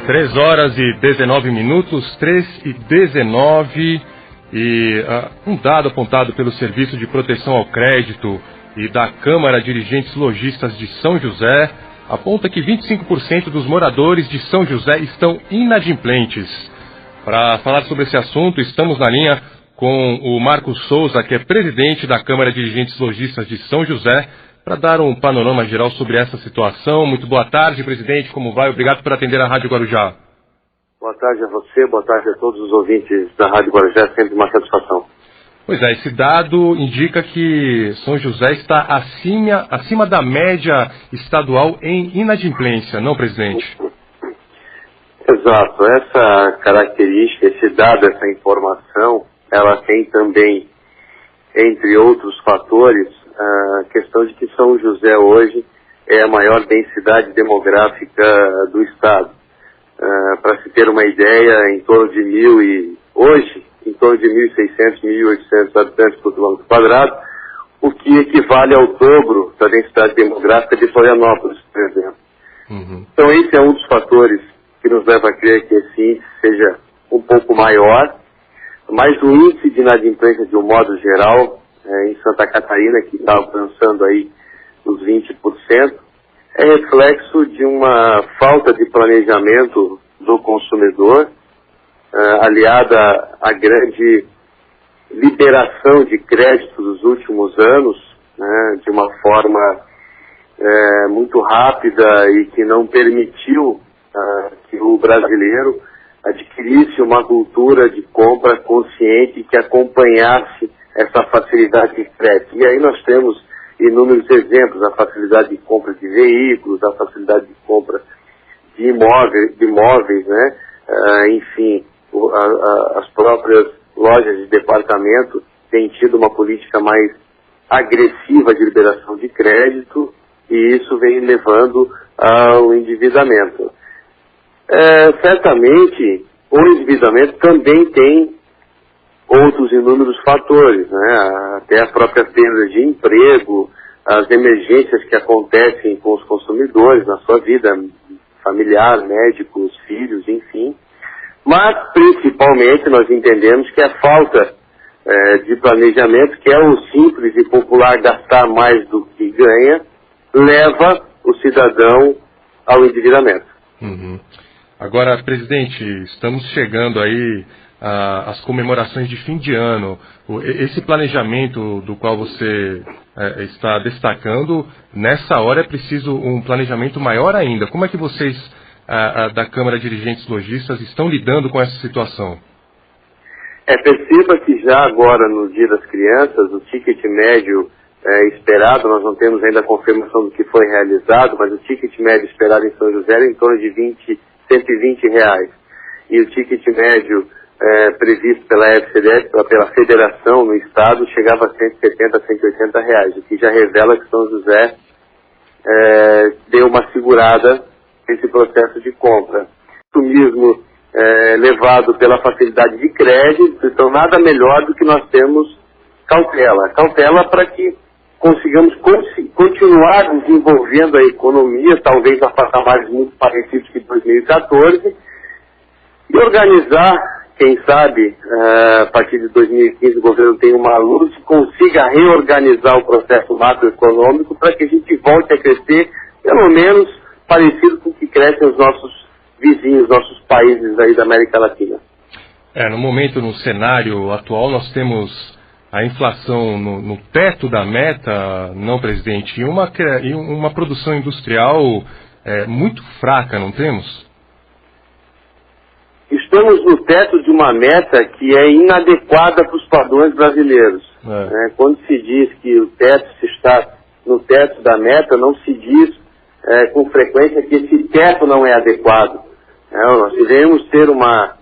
3h19, 3h19, e um dado apontado pelo Serviço de Proteção ao Crédito e da Câmara Dirigentes Lojistas de São José aponta que 25% dos moradores de São José estão inadimplentes. Para falar sobre esse assunto, estamos na linha com o Marcos Souza, que é presidente da Câmara Dirigentes Lojistas de São José, para dar um panorama geral sobre essa situação. Muito boa tarde, presidente, como vai? Obrigado por atender a Rádio Guarujá. Boa tarde a você, boa tarde a todos os ouvintes da Rádio Guarujá, sempre uma satisfação. Pois é, esse dado indica que São José está acima da média estadual em inadimplência, não, presidente? Exato, essa característica, esse dado, essa informação, ela tem também, entre outros fatores, a questão de que São José hoje é a maior densidade demográfica do estado. Para se ter uma ideia, em torno de 1.600, 1.800 habitantes por quilômetro quadrado, o que equivale ao dobro da densidade demográfica de Florianópolis, por exemplo. Então esse é um dos fatores que nos leva a crer que esse índice seja um pouco maior, mas o índice de inadimplência, de um modo geral, em Santa Catarina, que está alcançando aí os 20%, é reflexo de uma falta de planejamento do consumidor, aliada à grande liberação de crédito dos últimos anos, né, de uma forma muito rápida e que não permitiu que o brasileiro adquirisse uma cultura de compra consciente que acompanhasse essa facilidade de crédito. E aí nós temos inúmeros exemplos: a facilidade de compra de veículos, a facilidade de compra de imóveis, né? Enfim, as próprias lojas de departamento têm tido uma política mais agressiva de liberação de crédito, e isso vem levando ao endividamento. Certamente, o endividamento também tem outros inúmeros fatores, né? Até a própria perda de emprego, as emergências que acontecem com os consumidores na sua vida familiar, médicos, filhos, enfim. Mas, principalmente, nós entendemos que a falta de planejamento, que é o simples e popular gastar mais do que ganha, leva o cidadão ao endividamento. Agora, presidente, estamos chegando aí às comemorações de fim de ano. Esse planejamento do qual você está destacando, nessa hora é preciso um planejamento maior ainda. Como é que vocês, da Câmara Dirigentes Lojistas, estão lidando com essa situação? Perceba que já agora, no Dia das Crianças, o ticket médio esperado, nós não temos ainda a confirmação do que foi realizado, mas o ticket médio esperado em São José era em torno de R$120. E o ticket médio previsto pela FCDS, pela federação no estado, chegava a R$170, R$180, o que já revela que São José deu uma segurada nesse processo de compra. O mesmo levado pela facilidade de crédito, então nada melhor do que nós temos cautela. Cautela para que consigamos continuar desenvolvendo a economia, talvez a patamares muito parecidos que 2014, e organizar, quem sabe, a partir de 2015 o governo tem uma luz e consiga reorganizar o processo macroeconômico para que a gente volte a crescer, pelo menos parecido com o que crescem os nossos vizinhos, nossos países aí da América Latina. No momento, no cenário atual, nós temos a inflação no teto da meta, não, presidente, e uma produção industrial muito fraca, não temos? Estamos no teto de uma meta que é inadequada para os padrões brasileiros. Quando se diz que o teto se está no teto da meta, não se diz com frequência que esse teto não é adequado. Nós devemos ter uma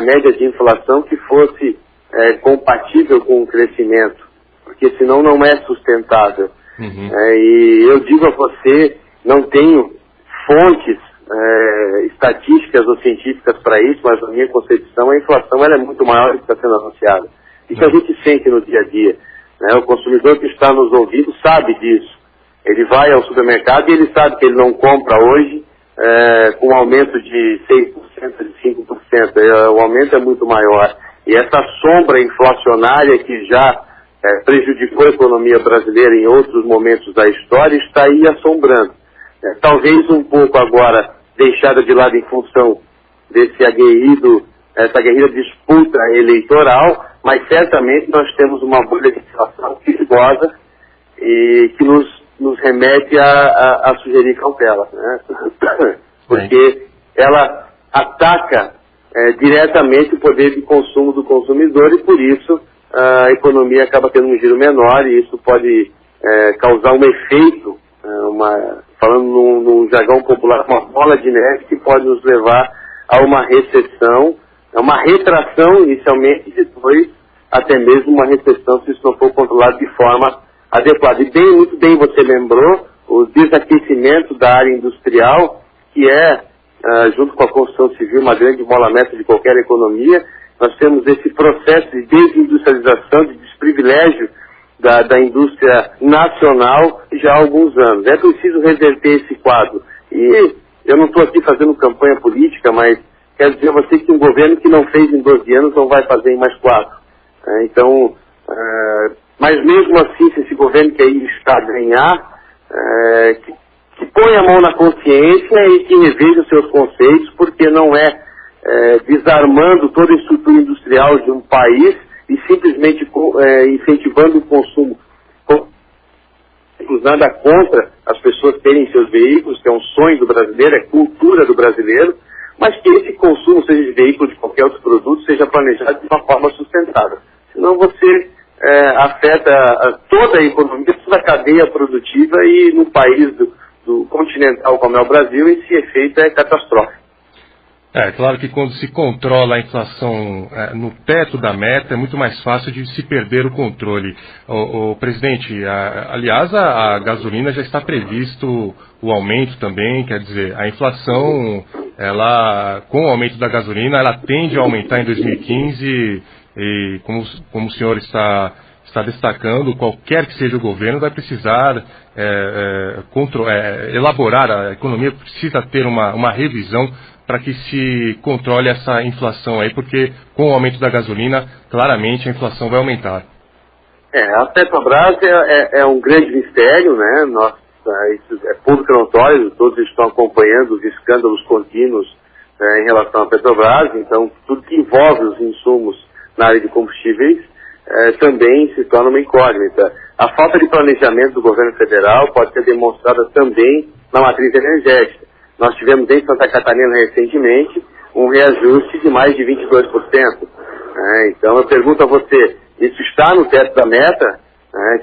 média de inflação que fosse compatível com o crescimento, porque senão não é sustentável. E eu digo a você, não tenho fontes estatísticas ou científicas para isso, mas na minha concepção a inflação ela é muito maior do que está sendo anunciada. Isso a gente sente no dia a dia. O consumidor que está nos ouvindo sabe disso. Ele vai ao supermercado e ele sabe que ele não compra hoje com um aumento de 6%, de 5%. O aumento é muito maior. E essa sombra inflacionária que já prejudicou a economia brasileira em outros momentos da história está aí assombrando. Talvez um pouco agora deixada de lado em função desse essa aguerrida disputa eleitoral, mas certamente nós temos uma bolha de inflação perigosa e que nos remete a sugerir cautela, né? Porque ela ataca diretamente o poder de consumo do consumidor e por isso a economia acaba tendo um giro menor e isso pode causar um efeito, falando num jargão popular, uma bola de neve que pode nos levar a uma recessão, a uma retração inicialmente e depois até mesmo uma recessão se isso não for controlado de forma adequada. E muito bem você lembrou o desaquecimento da área industrial, que junto com a construção civil, uma grande mola mestra de qualquer economia. Nós temos esse processo de desindustrialização, de desprivilégio da indústria nacional já há alguns anos. É preciso reverter esse quadro. E eu não estou aqui fazendo campanha política, mas quero dizer a você que um governo que não fez em 12 anos não vai fazer em mais 4. Mas mesmo assim, se esse governo que aí está a ganhar, que põe a mão na consciência e que reveja os seus conceitos, porque não desarmando toda a estrutura industrial de um país e simplesmente incentivando o consumo, nada contra as pessoas terem seus veículos, que é um sonho do brasileiro, é cultura do brasileiro, mas que esse consumo, seja de veículo, de qualquer outro produto, seja planejado de uma forma sustentável. Senão você afeta toda a economia, toda a cadeia produtiva e no país do continental como é o Brasil, esse efeito é catastrófico. É claro que quando se controla a inflação no teto da meta, é muito mais fácil de se perder o controle. O presidente, aliás, a gasolina já está previsto o aumento também, quer dizer, a inflação, com o aumento da gasolina, ela tende a aumentar em 2015 e como o senhor está destacando, qualquer que seja o governo vai precisar elaborar, a economia precisa ter uma revisão para que se controle essa inflação aí, porque com o aumento da gasolina, claramente a inflação vai aumentar. A Petrobras é um grande mistério, né? Isso é público notório, todos estão acompanhando os escândalos contínuos em relação à Petrobras, então tudo que envolve os insumos na área de combustíveis também se torna uma incógnita. A falta de planejamento do governo federal pode ser demonstrada também na matriz energética. Nós tivemos em Santa Catarina recentemente um reajuste de mais de 22%. Então eu pergunto a você, isso está no teto da meta?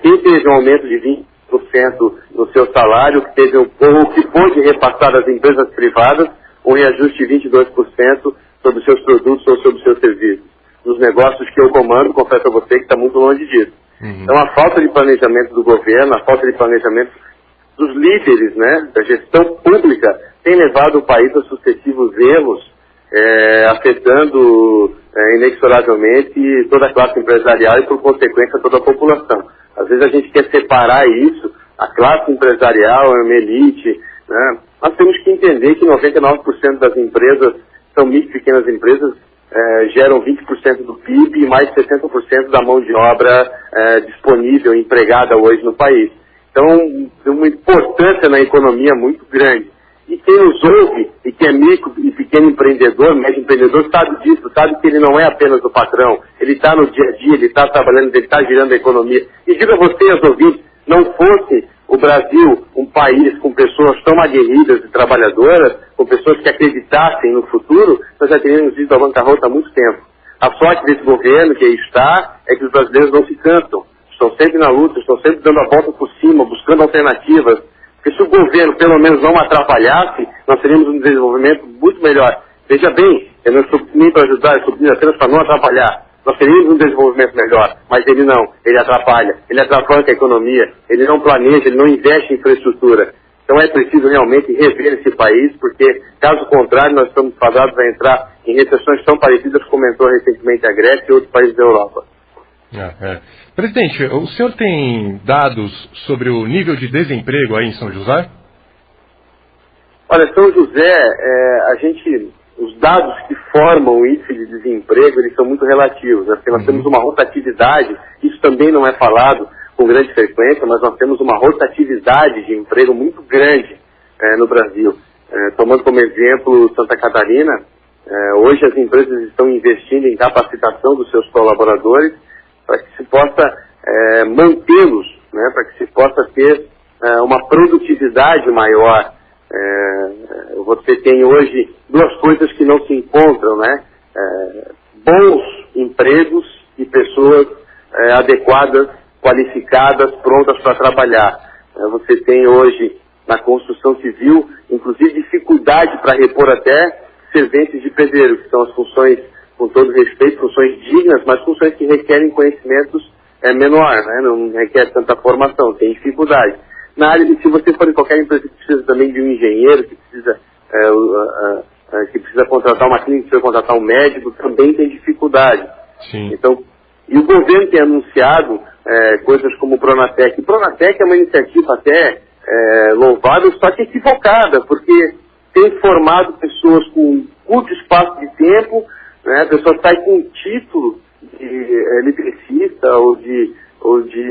Quem teve um aumento de 20% no seu salário, que pôde repassar às empresas privadas um reajuste de 22% sobre os seus produtos ou sobre os seus serviços? Nos negócios que eu comando, confesso a você que está muito longe disso. Então a falta de planejamento do governo, a falta de planejamento dos líderes, né, da gestão pública, tem levado o país a sucessivos erros, afetando inexoravelmente toda a classe empresarial e, por consequência, toda a população. Às vezes a gente quer separar isso, a classe empresarial é uma elite, né? Nós temos que entender que 99% das empresas são micro e pequenas empresas, geram 20% do PIB e mais de 60% da mão de obra disponível, empregada hoje no país. Então, tem uma importância na economia muito grande. E quem nos ouve, e que é micro e pequeno empreendedor, médio empreendedor, sabe disso, sabe que ele não é apenas o patrão, ele está no dia a dia, ele está trabalhando, ele está girando a economia. E diga a vocês, ouvintes, não fosse o Brasil um país com pessoas tão aguerridas e trabalhadoras, com pessoas que acreditassem no futuro, nós já teríamos ido à bancarrota há muito tempo. A sorte desse governo que aí está é que os brasileiros não se cansam. Estão sempre na luta, estão sempre dando a volta por cima, buscando alternativas. Porque se o governo, pelo menos, não atrapalhasse, nós teríamos um desenvolvimento muito melhor. Veja bem, eu não estou nem para ajudar, eu estou apenas para não atrapalhar. Nós teríamos um desenvolvimento melhor, mas ele não, ele atrapalha, ele atrapalha a economia, ele não planeja, ele não investe em infraestrutura. Então é preciso realmente rever esse país, porque, caso contrário, nós estamos fadados a entrar em recessões tão parecidas como entrou recentemente a Grécia e outros países da Europa. Presidente, o senhor tem dados sobre o nível de desemprego aí em São José? Olha, São José, os dados que formam o índice de desemprego, eles são muito relativos. Assim, nós temos uma rotatividade, isso também não é falado com grande frequência, mas nós temos uma rotatividade de emprego muito grande no Brasil. Tomando como exemplo Santa Catarina, hoje as empresas estão investindo em capacitação dos seus colaboradores para que se possa mantê-los, né, para que se possa ter uma produtividade maior. Você tem hoje duas coisas que não se encontram, né? Bons empregos e pessoas adequadas, qualificadas, prontas para trabalhar. Você tem hoje na construção civil, inclusive, dificuldade para repor até serventes de pedreiro, que são as funções, com todo respeito, funções dignas, mas funções que requerem conhecimentos menor, né? Não requer tanta formação, tem dificuldade. Na área de, se você for em qualquer empresa que precisa também de um engenheiro, que precisa contratar uma clínica, que precisa contratar um médico, também tem dificuldade. Sim. Então, e o governo tem anunciado coisas como o Pronatec. O Pronatec é uma iniciativa até louvável, só que equivocada, porque tem formado pessoas com curto espaço de tempo, né? A pessoa sai com um título de eletricista ou de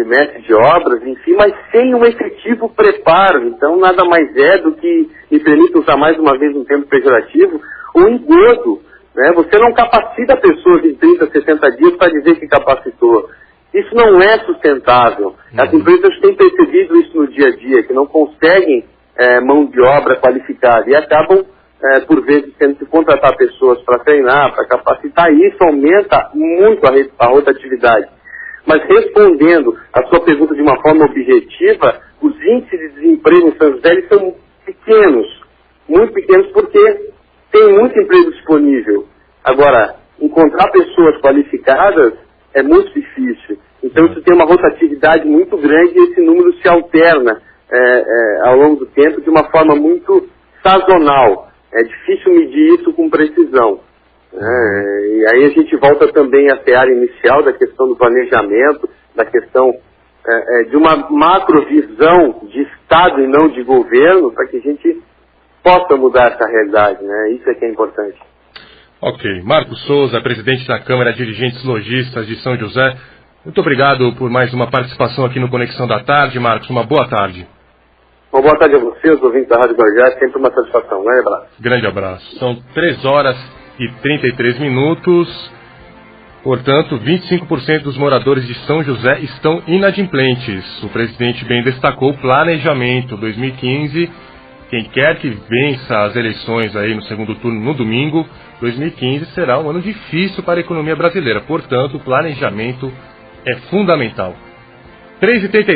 mestre de obras, enfim, mas sem um efetivo preparo. Então, nada mais é do que, me permita usar mais uma vez um termo pejorativo, um engodo, né? Você não capacita pessoas em 30, 60 dias para dizer que capacitou. Isso não é sustentável. As empresas têm percebido isso no dia a dia, que não conseguem mão de obra qualificada e acabam, por vezes, tendo que contratar pessoas para treinar, para capacitar, e isso aumenta muito a rotatividade. Mas respondendo a sua pergunta de uma forma objetiva, os índices de desemprego em São José eles são pequenos, muito pequenos, porque tem muito emprego disponível. Agora, encontrar pessoas qualificadas é muito difícil. Então isso tem uma rotatividade muito grande e esse número se alterna ao longo do tempo de uma forma muito sazonal. É difícil medir isso com precisão. E aí a gente volta também à seara inicial da questão do planejamento, da questão de uma macrovisão de Estado e não de governo, para que a gente possa mudar essa realidade, né? Isso é que é importante. Ok. Marcos Souza, presidente da Câmara de Dirigentes Lojistas de São José, muito obrigado por mais uma participação aqui no Conexão da Tarde. Marcos, uma boa tarde. Uma boa tarde a vocês, ouvintes da Rádio Guarujá, sempre uma satisfação. Um grande abraço. Grande abraço. São 3 horas e 33 minutos. Portanto, 25% dos moradores de São José estão inadimplentes. O presidente bem destacou o planejamento 2015. Quem quer que vença as eleições aí no segundo turno no domingo, 2015 será um ano difícil para a economia brasileira. Portanto, o planejamento é fundamental. 3h33.